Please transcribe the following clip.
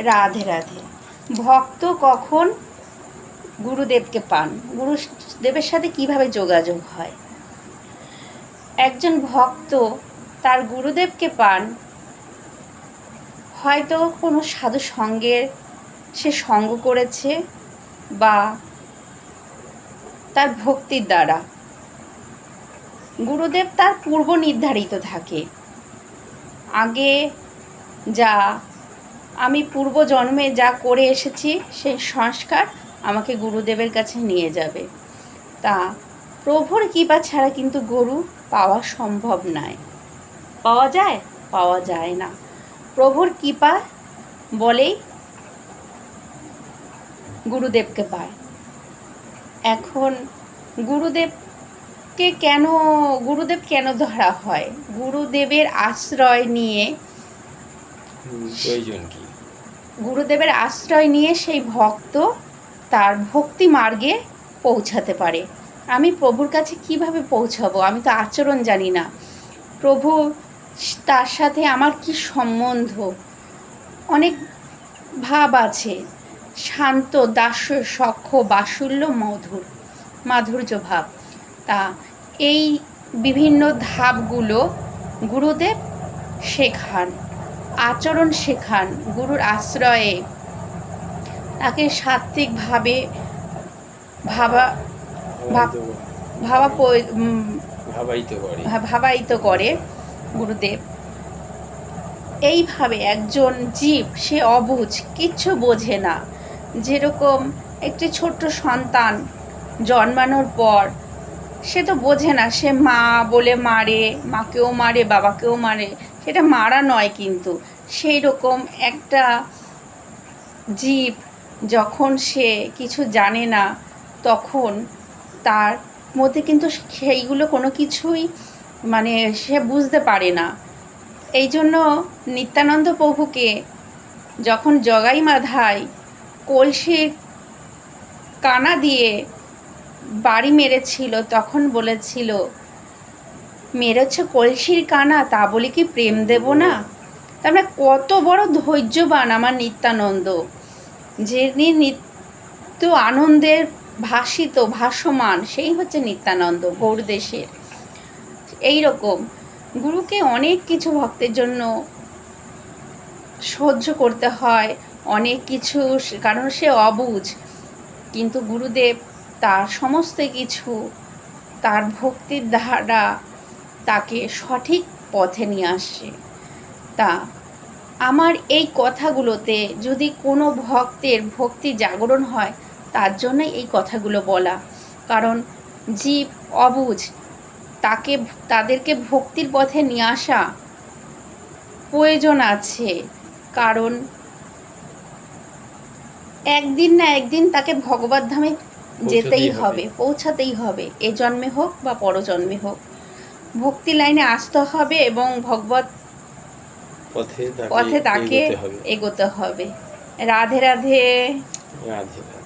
রাধে রাধে। ভক্ত কখন গুরুদেবকে পান, গুরুদেবের সাথে কিভাবে যোগাযোগ হয়? একজন ভক্ত তার গুরুদেবকে পান হয়তো কোনো সাধু সঙ্গের সে সঙ্গ করেছে বা তার ভক্তির দ্বারা। গুরুদেব তার পূর্ব নির্ধারিত থাকে, আগে যা আমি পূর্ব জন্মে যা করে এসেছি সেই সংস্কার আমাকে গুরুদেবের কাছে নিয়ে যাবে। তা প্রভুর কৃপা ছাড়া কিন্তু গুরু পাওয়া সম্ভব নয়। পাওয়া যায়? পাওয়া যায় না। প্রভুর কৃপা বলেই গুরুদেবকে পায়। এখন গুরুদেব কেন ধরা হয়? গুরুদেবের আশ্রয় নিয়ে গুরুদেবের আশ্রয় নিয়ে সেই ভক্ত তার ভক্তি মার্গে পৌঁছাতে পারে। আমি প্রভুর কাছে কিভাবে পৌঁছাবো? আমি তো আচরণ জানি না। প্রভু তার সাথে আমার কি সম্বন্ধ? অনেক ভাব আছে, শান্ত, দাস্য, সখ্য, বাৎসল্য, মাধুর্য ভাব। তা এই বিভিন্ন ধাপগুলো গুরুদেব শেখান, আচরণ শেখান। গুরুর আশ্রয়ে তাকে সাত্ত্বিকভাবে ভাবায়িত করে গুরুদেব। এইভাবে একজন জীব, সে অবুঝ, কিচ্ছু বোঝে না। যেরকম একটি ছোট্ট সন্তান জন্মানোর পর সে তো বোঝে না, সে মা বলে মারে, মাকেও মারে, বাবাকেও মারে, সেটা মারা নয়। কিন্তু সেই রকম একটা জীব যখন সে কিছু জানে না, তখন তার মধ্যে কিন্তু সেইগুলো কোনো কিছুই সে বুঝতে পারে না। এই জন্য নিত্যানন্দ প্রভুকে যখন জগাই মাধায় কলসির কানা দিয়ে বাড়ি মেরেছিল, তখন বলেছিল, মেরেছ কলসির কানা, তা বলে কি প্রেম দেব না? তার কত বড় ধৈর্যবান আমার নিত্যানন্দ, যিনি নিত্য আনন্দের ভাসমান, সেই হচ্ছে নিত্যানন্দ গৌড়দেশের। এইরকম গুরুকে অনেক কিছু ভক্তের জন্য সহ্য করতে হয়, অনেক কিছু, কারণ সে অবুঝ। কিন্তু গুরুদেব তার সমস্ত কিছু তার ভক্তির দ্বারা তাকে সঠিক পথে নিয়ে আসে। তা আমার এই কথাগুলোতে যদি কোনো ভক্তের ভক্তি জাগরণ হয়, তার জন্যই এই কথাগুলো বলা। কারণ জীব অবুঝ, তাদেরকে ভক্তির পথে নিয়ে আসা প্রয়োজন আছে। কারণ একদিন না একদিন তাকে ভগবত ধামে যেতেই হবে, পৌঁছাতেই হবে। এ জন্মে হোক বা পরজন্মে হোক, ভক্তি লাইনে আসতে হবে এবং ভগবত পথে তাকে এগোতে হবে। রাধে রাধে। রাধে রাধে।